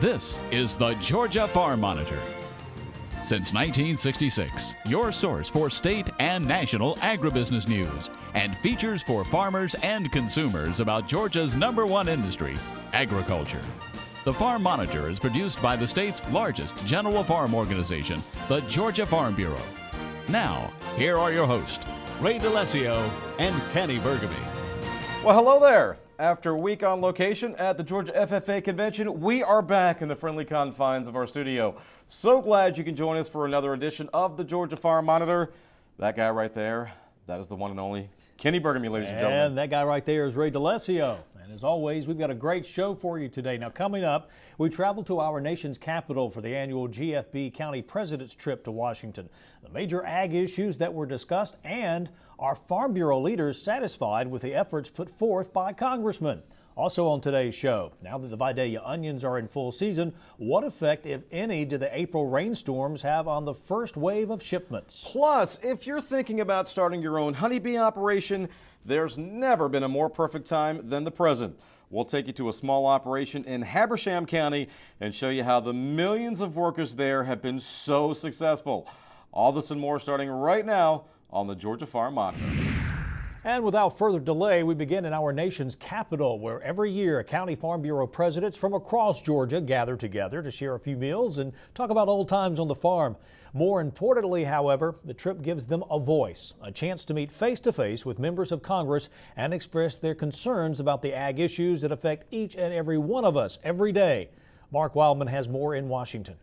This is the Georgia Farm Monitor. Since 1966, your source for state and national agribusiness news and features for farmers and consumers about Georgia's #1 industry, agriculture. The Farm Monitor is produced by the state's largest general farm organization, the Georgia Farm Bureau. Now, here are your hosts, Ray DeLessio and Kenny Burgamy. Well, hello there. After a week on location at the Georgia FFA Convention, we are back in the friendly confines of our studio. So glad you can join us for another edition of the Georgia Farm Monitor. That guy right there, that is the one and only Kenny Burgamy, ladies and gentlemen. And that guy right there is Ray DeLessio. And as always, we've got a great show for you today. Now, coming up, we travel to our nation's capital for the annual GFB County President's trip to Washington. The major ag issues that were discussed, and are Farm Bureau leaders satisfied with the efforts put forth by congressmen? Also on today's show, now that the Vidalia onions are in full season, what effect, if any, do the April rainstorms have on the first wave of shipments? Plus, if you're thinking about starting your own honeybee operation, there's never been a more perfect time than the present. We'll take you to a small operation in Habersham County and show you how the millions of workers there have been so successful. All this and more starting right now on the Georgia Farm Monitor. And without further delay, we begin in our nation's capital, where every year County Farm Bureau presidents from across Georgia gather together to share a few meals and talk about old times on the farm. More importantly, however, the trip gives them a voice, a chance to meet face-to-face with members of Congress and express their concerns about the ag issues that affect each and every one of us every day. Mark Wildman has more in Washington.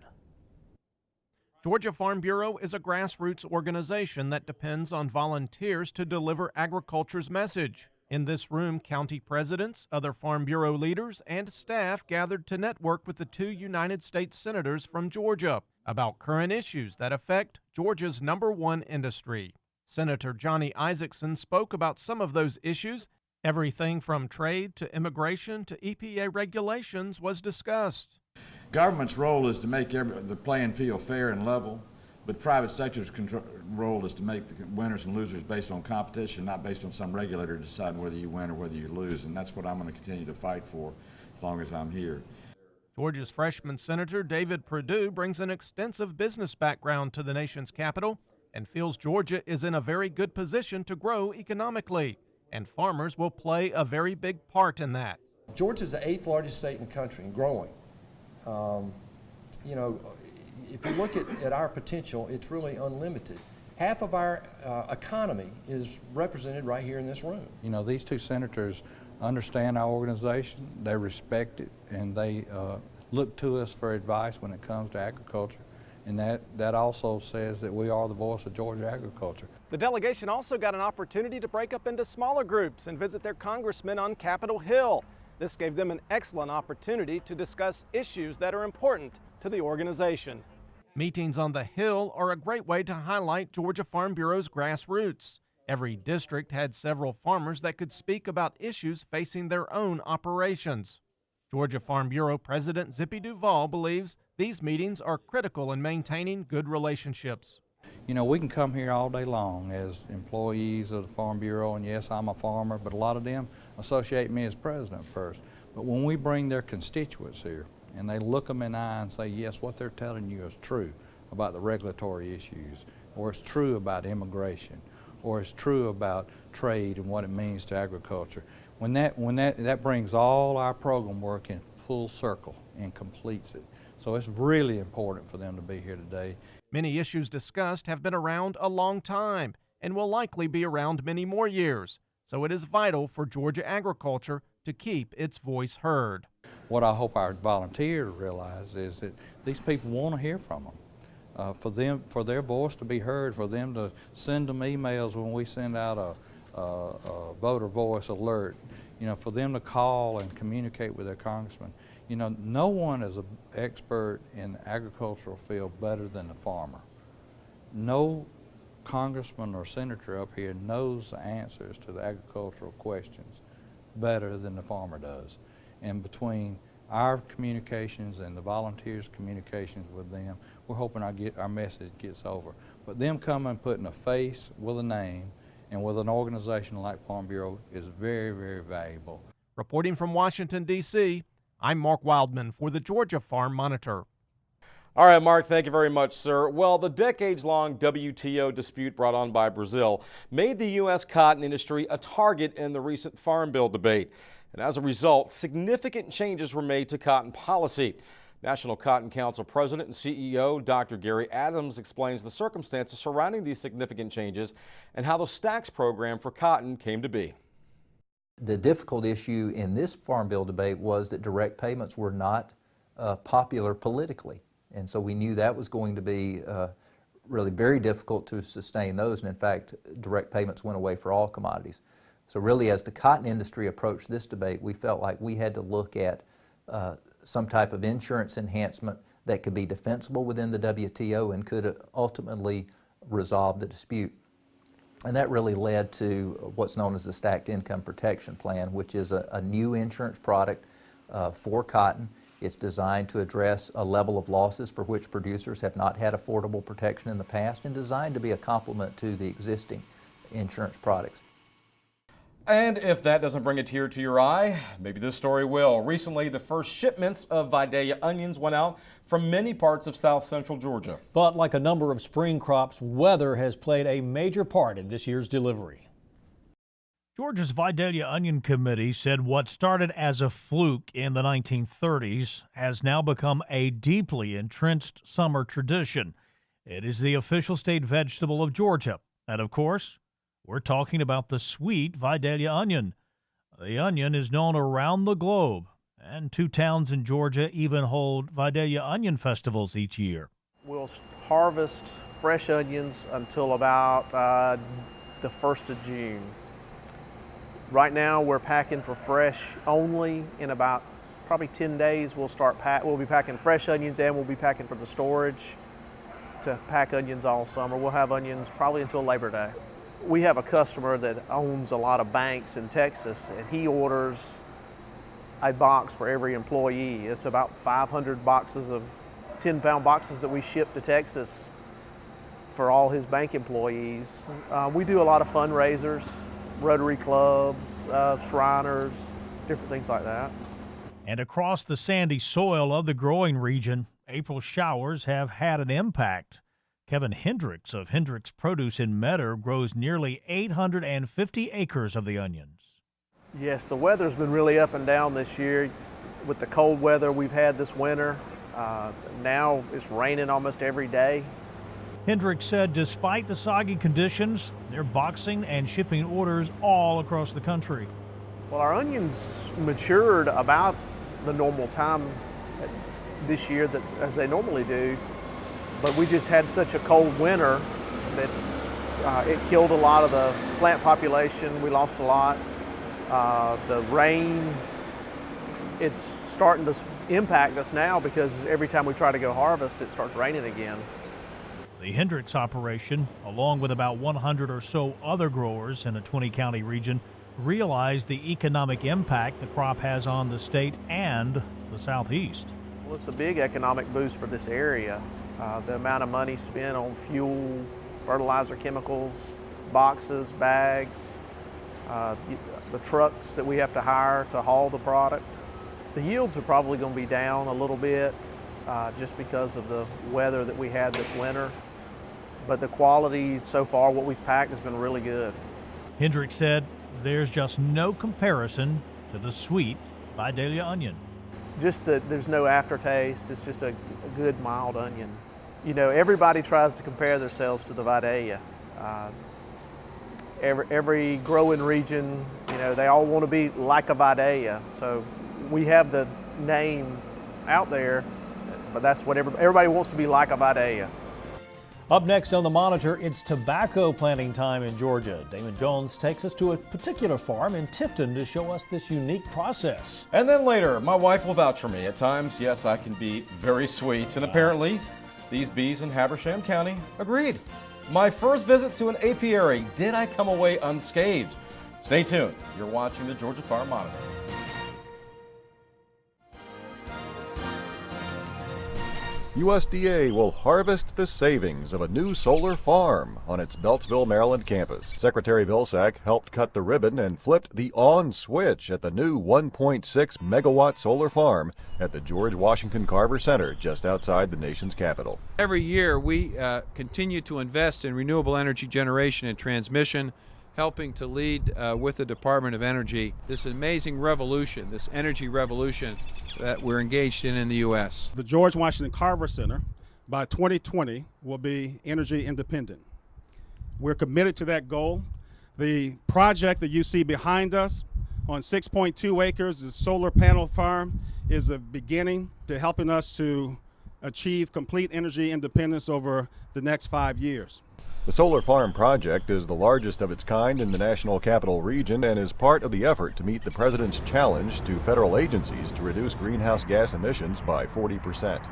Georgia Farm Bureau is a grassroots organization that depends on volunteers to deliver agriculture's message. In this room, county presidents, other Farm Bureau leaders, and staff gathered to network with the 2 United States senators from Georgia about current issues that affect Georgia's #1 industry. Senator Johnny Isakson spoke about some of those issues. Everything from trade to immigration to EPA regulations was discussed. Government's role is to make the playing field fair and level, but private sector's role is to make the winners and losers based on competition, not based on some regulator deciding whether you win or whether you lose, and that's what I'm going to continue to fight for as long as I'm here. Georgia's freshman Senator David Perdue brings an extensive business background to the nation's capital and feels Georgia is in a very good position to grow economically, and farmers will play a very big part in that. Georgia is the 8th largest state in the country and growing. You know, if you look at our potential, it's really unlimited. Half of our economy is represented right here in this room. You know, these 2 senators understand our organization, they respect it, and they look to us for advice when it comes to agriculture. And that also says that we are the voice of Georgia agriculture. The delegation also got an opportunity to break up into smaller groups and visit their congressmen on Capitol Hill. This gave them an excellent opportunity to discuss issues that are important to the organization. Meetings on the Hill are a great way to highlight Georgia Farm Bureau's grassroots. Every district had several farmers that could speak about issues facing their own operations. Georgia Farm Bureau President Zippy Duval believes these meetings are critical in maintaining good relationships. You know, we can come here all day long as employees of the Farm Bureau, and yes, I'm a farmer, but a lot of them associate me as president first. But when we bring their constituents here and they look them in the eye and say, yes, what they're telling you is true about the regulatory issues, or it's true about immigration, or it's true about trade and what it means to agriculture, when that brings all our program work in full circle and completes it. So it's really important for them to be here today. Many issues discussed have been around a long time and will likely be around many more years. So it is vital for Georgia agriculture to keep its voice heard. What I hope our volunteers realize is that these people want to hear from them. For their voice to be heard, for them to send them emails when we send out a voter voice alert, you know, for them to call and communicate with their congressman. You know, no one is an expert in the agricultural field better than the farmer. No congressman or senator up here knows the answers to the agricultural questions better than the farmer does. And between our communications and the volunteers' communications with them, we're hoping our message gets over. But them coming and putting a face with a name and with an organization like Farm Bureau is very, very valuable. Reporting from Washington, D.C., I'm Mark Wildman for the Georgia Farm Monitor. All right, Mark, thank you very much, sir. Well, the decades-long WTO dispute brought on by Brazil made the U.S. cotton industry a target in the recent Farm Bill debate. And as a result, significant changes were made to cotton policy. National Cotton Council President and CEO Dr. Gary Adams explains the circumstances surrounding these significant changes and how the Stax program for cotton came to be. The difficult issue in this Farm Bill debate was that direct payments were not popular politically. And so we knew that was going to be really very difficult to sustain those. And in fact, direct payments went away for all commodities. So really, as the cotton industry approached this debate, we felt like we had to look at some type of insurance enhancement that could be defensible within the WTO and could ultimately resolve the dispute. And that really led to what's known as the Stacked Income Protection Plan, which is a new insurance product for cotton. It's designed to address a level of losses for which producers have not had affordable protection in the past, and designed to be a complement to the existing insurance products. And if that doesn't bring a tear to your eye, maybe this story will. Recently, the first shipments of Vidalia onions went out from many parts of south central Georgia. But like a number of spring crops, weather has played a major part in this year's delivery. Georgia's Vidalia Onion Committee said what started as a fluke in the 1930s has now become a deeply entrenched summer tradition. It is the official state vegetable of Georgia. And of course, we're talking about the sweet Vidalia onion. The onion is known around the globe, and 2 towns in Georgia even hold Vidalia onion festivals each year. We'll harvest fresh onions until about the 1st of June. Right now we're packing for fresh only. In about probably 10 days we'll be packing fresh onions, and we'll be packing for the storage to pack onions all summer. We'll have onions probably until Labor Day. We have a customer that owns a lot of banks in Texas, and he orders a box for every employee. It's about 500 boxes of 10-pound boxes that we ship to Texas for all his bank employees. We do a lot of fundraisers, Rotary clubs, Shriners, different things like that. And across the sandy soil of the growing region, April showers have had an impact. Kevin Hendricks of Hendricks Produce in Metter grows nearly 850 acres of the onions. Yes, the weather's been really up and down this year. With the cold weather we've had this winter, now it's raining almost every day. Hendricks said despite the soggy conditions, they're boxing and shipping orders all across the country. Well, our onions matured about the normal time this year as they normally do, but we just had such a cold winter that it killed a lot of the plant population. We lost a lot. The rain, it's starting to impact us now because every time we try to go harvest, it starts raining again. The Hendricks operation, along with about 100 or so other growers in a 20-county region, realize the economic impact the crop has on the state and the Southeast. Well, it's a big economic boost for this area. The amount of money spent on fuel, fertilizer, chemicals, boxes, bags, the trucks that we have to hire to haul the product. The yields are probably going to be down a little bit just because of the weather that we had this winter. But the quality so far, what we've packed, has been really good. Hendricks said there's just no comparison to the sweet Vidalia onion. Just that there's no aftertaste. It's just a good, mild onion. You know, everybody tries to compare themselves to the Vidalia. Every growing region, you know, they all want to be like a Vidalia. So we have the name out there, but that's what everybody wants to be, like a Vidalia. Up next on the Monitor, it's tobacco planting time in Georgia. Damon Jones takes us to a particular farm in Tifton to show us this unique process. And then later, my wife will vouch for me. At times, yes, I can be very sweet. And apparently, these bees in Habersham County agreed. My first visit to an apiary, did I come away unscathed? Stay tuned. You're watching the Georgia Farm Monitor. USDA will harvest the savings of a new solar farm on its Beltsville, Maryland campus. Secretary Vilsack helped cut the ribbon and flipped the on switch at the new 1.6 megawatt solar farm at the George Washington Carver Center just outside the nation's capital. Every year we continue to invest in renewable energy generation and transmission, helping to lead with the Department of Energy this amazing revolution, this energy revolution that we're engaged in the U.S. The George Washington Carver Center by 2020 will be energy independent. We're committed to that goal. The project that you see behind us on 6.2 acres, the solar panel farm, is a beginning to helping us to achieve complete energy independence over the next 5 years. The solar farm project is the largest of its kind in the National Capital Region and is part of the effort to meet the President's challenge to federal agencies to reduce greenhouse gas emissions by 40%.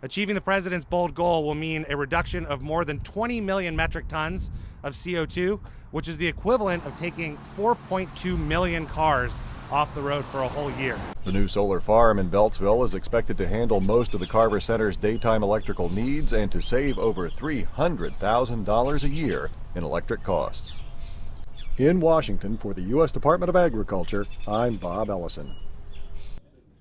Achieving the President's bold goal will mean a reduction of more than 20 million metric tons of CO2, which is the equivalent of taking 4.2 million cars off the road for a whole year. The new solar farm in Beltsville is expected to handle most of the Carver Center's daytime electrical needs and to save over $300,000 a year in electric costs. In Washington for the U.S. Department of Agriculture, I'm Bob Ellison.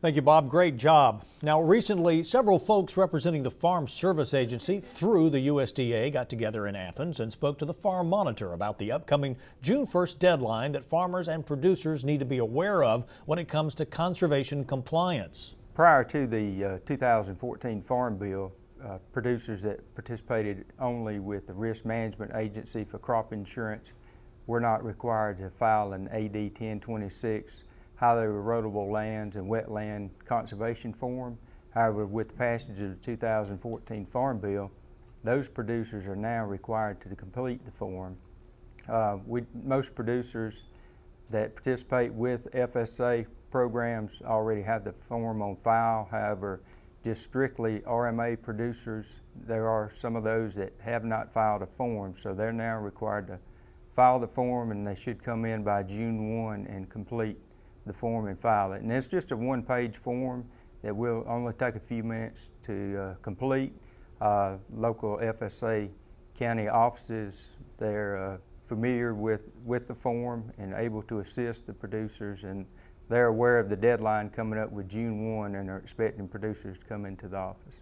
Thank you, Bob. Great job. Now, recently, several folks representing the Farm Service Agency through the USDA got together in Athens and spoke to the Farm Monitor about the upcoming June 1st deadline that farmers and producers need to be aware of when it comes to conservation compliance. Prior to the 2014 Farm Bill, producers that participated only with the Risk Management Agency for crop insurance were not required to file an AD 1026 highly erodible lands and wetland conservation form. However, with the passage of the 2014 Farm Bill, those producers are now required to complete the form. Most producers that participate with FSA programs already have the form on file. However, just strictly RMA producers, there are some of those that have not filed a form, so they're now required to file the form, and they should come in by June 1 and complete the form and file it. And it's just a one-page form that will only take a few minutes to complete. Local FSA county offices, they're familiar with the form and able to assist the producers, and they're aware of the deadline coming up with June 1 and are expecting producers to come into the office.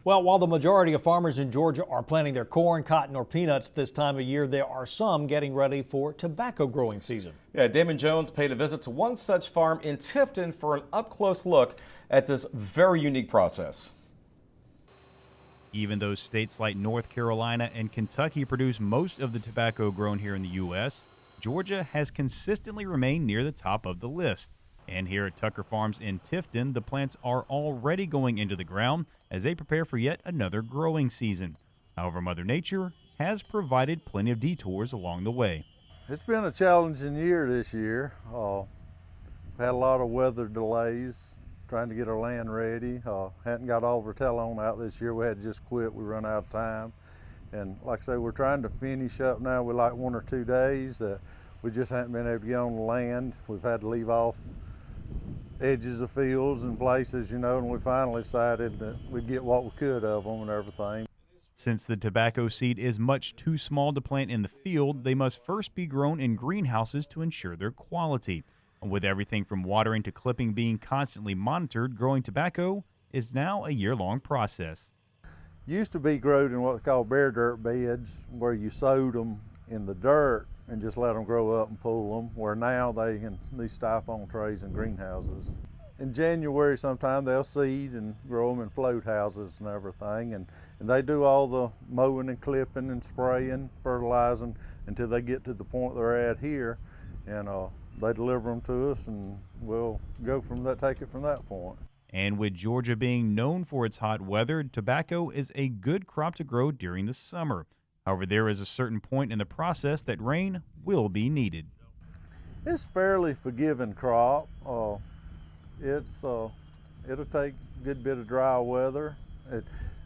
Well, while the majority of farmers in Georgia are planting their corn, cotton, or peanuts this time of year, there are some getting ready for tobacco growing season. Yeah, Damon Jones paid a visit to one such farm in Tifton for an up-close look at this very unique process. Even though states like North Carolina and Kentucky produce most of the tobacco grown here in the U.S., Georgia has consistently remained near the top of the list. And here at Tucker Farms in Tifton, the plants are already going into the ground as they prepare for yet another growing season. However, Mother Nature has provided plenty of detours along the way. It's been a challenging year this year. Had a lot of weather delays trying to get our land ready. Hadn't got all of our telephone out this year. We had to just quit. We run out of time. And like I say, we're trying to finish up now with like 1 or 2 days. We just haven't been able to get on the land. We've had to leave off edges of fields and places, you know, and we finally decided that we'd get what we could of them and everything. Since the tobacco seed is much too small to plant in the field, they must first be grown in greenhouses to ensure their quality. With everything from watering to clipping being constantly monitored, growing tobacco is now a year-long process. Used to be grown in what they call bare dirt beds, where you sowed them in the dirt and just let them grow up and pull them, where now they in these styrofoam trays and greenhouses. In January sometime they'll seed and grow them in float houses and everything, and they do all the mowing and clipping and spraying, fertilizing until they get to the point they're at here, and they deliver them to us and we'll go from that, take it from that point. And with Georgia being known for its hot weather, tobacco is a good crop to grow during the summer. However, there is a certain point in the process that rain will be needed. It's a fairly forgiving crop. It'll take a good bit of dry weather.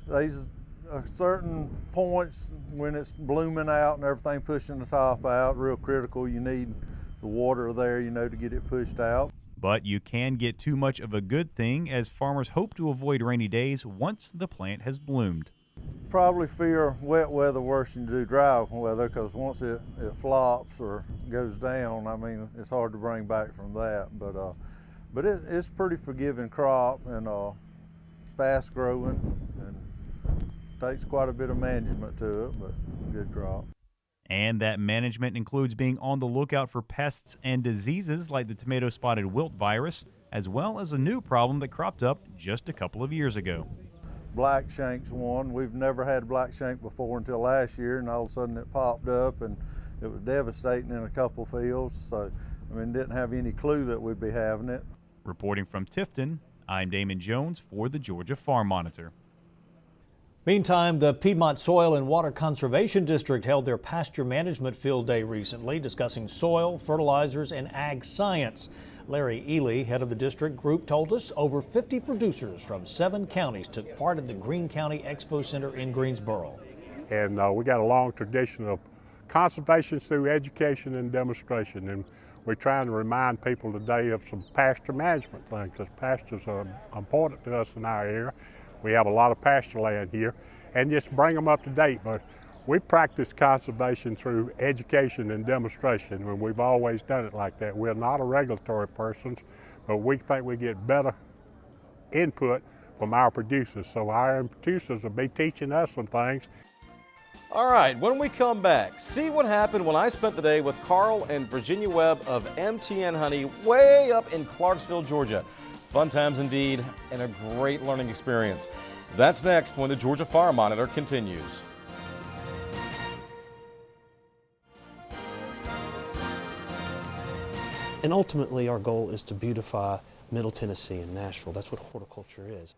There's certain points when it's blooming out and everything pushing the top out, real critical. You need the water there, you know, to get it pushed out. But you can get too much of a good thing, as farmers hope to avoid rainy days once the plant has bloomed. Probably fear wet weather worse than you do dry weather, because once it flops or goes down, I mean, it's hard to bring back from that. But it's pretty forgiving crop and fast growing, and takes quite a bit of management to it, but good crop. And that management includes being on the lookout for pests and diseases like the tomato spotted wilt virus, as well as a new problem that cropped up just a couple of years ago. Black shank's one. We've never had black shank before until last year, and all of a sudden it popped up, and it was devastating in a couple fields. So, I mean, didn't have any clue that we'd be having it. Reporting from Tifton, I'm Damon Jones for the Georgia Farm Monitor. Meantime, the Piedmont Soil and Water Conservation District held their Pasture Management Field Day recently, discussing soil, fertilizers, and ag science. Larry Ely, head of the district group, told us over 50 producers from 7 counties took part in the Greene County Expo Center in Greensboro. And we got a long tradition of conservation through education and demonstration. And we're trying to remind people today of some pasture management things, because pastures are important to us in our area. We have a lot of pasture land here, and just bring them up to date. But we practice conservation through education and demonstration, and we've always done it like that. We're not a regulatory persons, but we think we get better input from our producers. So our producers will be teaching us some things. All right, when we come back, see what happened when I spent the day with Carl and Virginia Webb of MTN Honey way up in Clarksville, Georgia. Fun times indeed, and a great learning experience. That's next when the Georgia Farm Monitor continues. And ultimately, our goal is to beautify Middle Tennessee and Nashville. That's what horticulture is.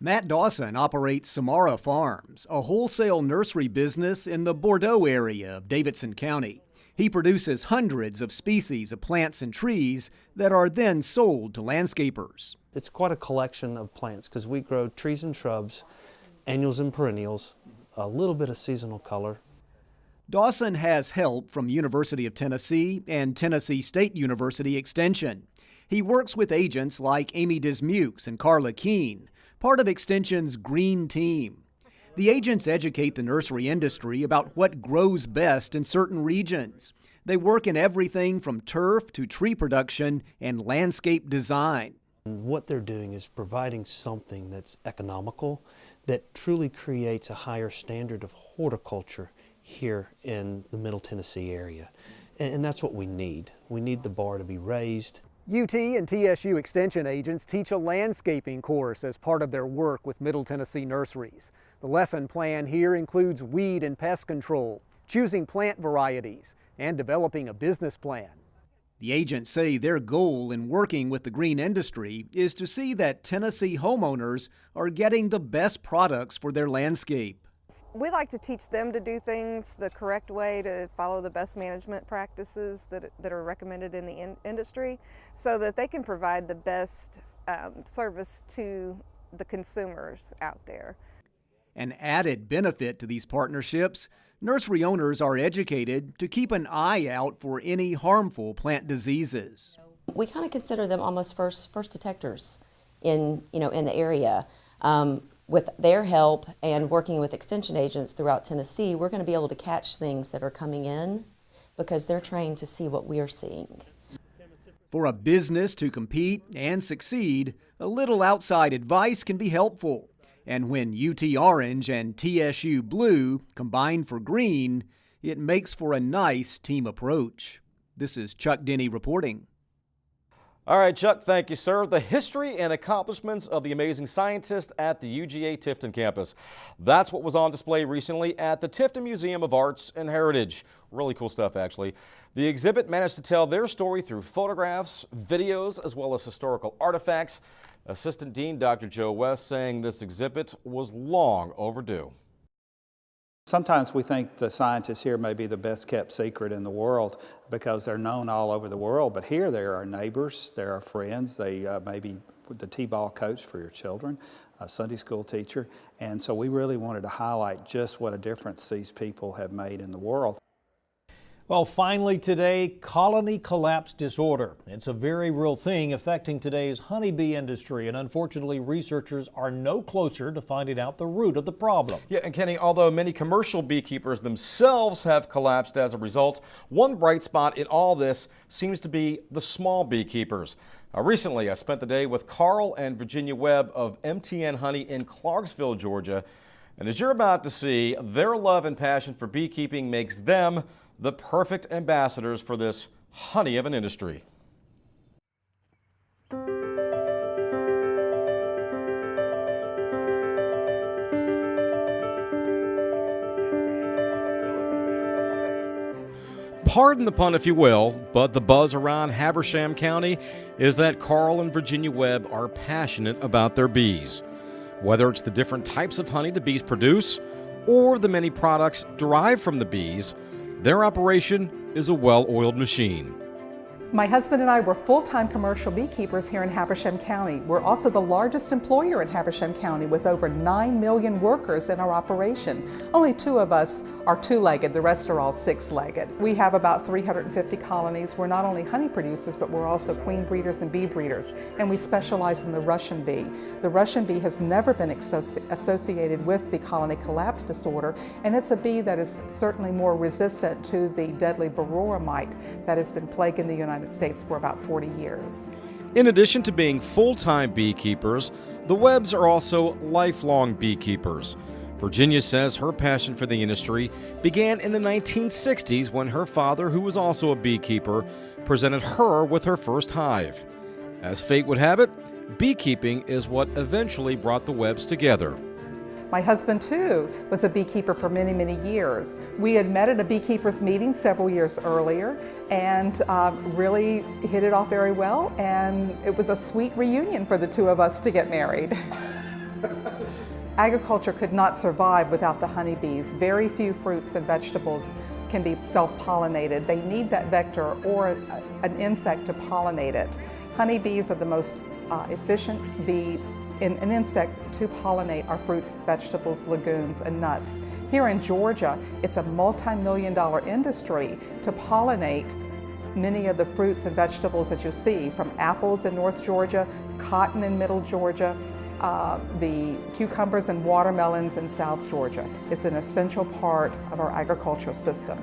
Matt Dawson operates Samara Farms, a wholesale nursery business in the Bordeaux area of Davidson County. He produces hundreds of species of plants and trees that are then sold to landscapers. It's quite a collection of plants because we grow trees and shrubs, annuals and perennials, a little bit of seasonal color. Dawson has help from University of Tennessee and Tennessee State University Extension. He works with agents like Amy Dismukes and Carla Keene, part of Extension's Green Team. The agents educate the nursery industry about what grows best in certain regions. They work in everything from turf to tree production and landscape design. And what they're doing is providing something that's economical, that truly creates a higher standard of horticulture here in the Middle Tennessee area. And that's what we need. We need the bar to be raised. UT and TSU Extension agents teach a landscaping course as part of their work with Middle Tennessee nurseries. The lesson plan here includes weed and pest control, choosing plant varieties, and developing a business plan. The agents say their goal in working with the green industry is to see that Tennessee homeowners are getting the best products for their landscape. We like to teach them to do things the correct way, to follow the best management practices that are recommended in the industry, so that they can provide the best service to the consumers out there. An added benefit to these partnerships, nursery owners are educated to keep an eye out for any harmful plant diseases. We kind of consider them almost first detectors in the area. With their help and working with extension agents throughout Tennessee, we're going to be able to catch things that are coming in because they're trained to see what we're seeing. For a business to compete and succeed, a little outside advice can be helpful. And when UT Orange and TSU Blue combine for green, it makes for a nice team approach. This is Chuck Denny reporting. All right, Chuck, thank you, sir. The history and accomplishments of the amazing scientists at the UGA Tifton campus. That's what was on display recently at the Tifton Museum of Arts and Heritage. Really cool stuff, actually. The exhibit managed to tell their story through photographs, videos, as well as historical artifacts. Assistant Dean Dr. Joe West saying this exhibit was long overdue. Sometimes we think the scientists here may be the best kept secret in the world because they're known all over the world, but here they're our neighbors, they're our friends, they may be the T-ball coach for your children, a Sunday school teacher, and so we really wanted to highlight just what a difference these people have made in the world. Well, finally today, colony collapse disorder. It's a very real thing affecting today's honeybee industry, and unfortunately researchers are no closer to finding out the root of the problem. Yeah, and Kenny, although many commercial beekeepers themselves have collapsed as a result, one bright spot in all this seems to be the small beekeepers. Recently, I spent the day with Carl and Virginia Webb of MTN Honey in Clarksville, Georgia. And as you're about to see, their love and passion for beekeeping makes them the perfect ambassadors for this honey of an industry. Pardon the pun, if you will, but the buzz around Habersham County is that Carl and Virginia Webb are passionate about their bees. Whether it's the different types of honey the bees produce or the many products derived from the bees, their operation is a well-oiled machine. My husband and I were full-time commercial beekeepers here in Habersham County. We're also the largest employer in Habersham County with over 9 million workers in our operation. Only 2 of us are 2-legged, the rest are all 6-legged. We have about 350 colonies. We're not only honey producers, but we're also queen breeders and bee breeders, and we specialize in the Russian bee. The Russian bee has never been associated with the colony collapse disorder, and it's a bee that is certainly more resistant to the deadly varroa mite that has been plaguing the United States for about 40 years. In addition to being full-time beekeepers, the Webbs are also lifelong beekeepers. Virginia says her passion for the industry began in the 1960s when her father, who was also a beekeeper, presented her with her first hive. As fate would have it, beekeeping is what eventually brought the Webbs together. My husband, too, was a beekeeper for many, many years. We had met at a beekeepers meeting several years earlier and really hit it off very well, and it was a sweet reunion for the 2 of us to get married. Agriculture could not survive without the honeybees. Very few fruits and vegetables can be self-pollinated. They need that vector or an insect to pollinate it. Honeybees are the most efficient bee in an insect to pollinate our fruits, vegetables, legumes, and nuts. Here in Georgia, it's a multi-million-dollar industry to pollinate many of the fruits and vegetables that you see, from apples in North Georgia, cotton in Middle Georgia, the cucumbers and watermelons in South Georgia. It's an essential part of our agricultural system.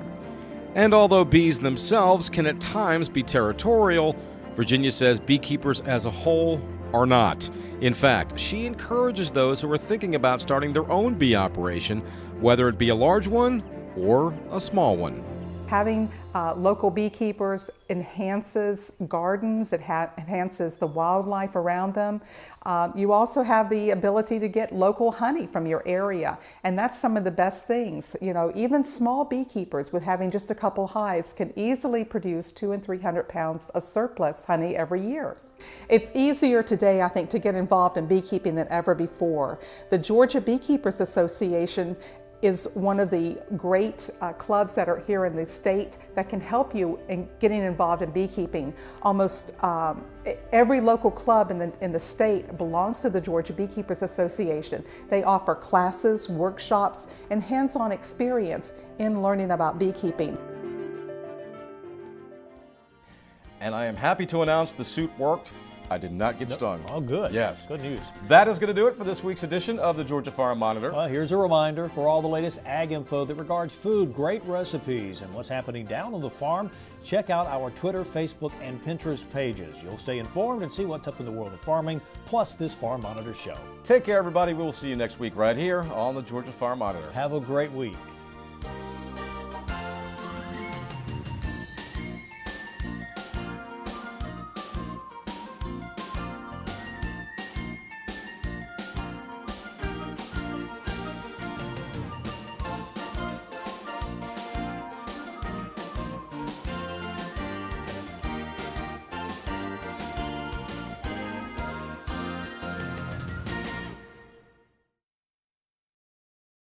And although bees themselves can at times be territorial, Virginia says beekeepers as a whole are not. In fact, she encourages those who are thinking about starting their own bee operation, whether it be a large one or a small one. Having local beekeepers enhances gardens, it enhances the wildlife around them. You also have the ability to get local honey from your area, and that's some of the best things. You know, even small beekeepers with having just a couple hives can easily produce 200 and 300 pounds of surplus honey every year. It's easier today, I think, to get involved in beekeeping than ever before. The Georgia Beekeepers Association is one of the great clubs that are here in the state that can help you in getting involved in beekeeping. Almost every local club in the state belongs to the Georgia Beekeepers Association. They offer classes, workshops, and hands-on experience in learning about beekeeping. And I am happy to announce the suit worked. I did not get stung. Oh, good. Yes. Good news. That is going to do it for this week's edition of the Georgia Farm Monitor. Well, here's a reminder for all the latest ag info that regards food, great recipes, and what's happening down on the farm. Check out our Twitter, Facebook, and Pinterest pages. You'll stay informed and see what's up in the world of farming, plus this Farm Monitor show. Take care, everybody. We will see you next week right here on the Georgia Farm Monitor. Have a great week.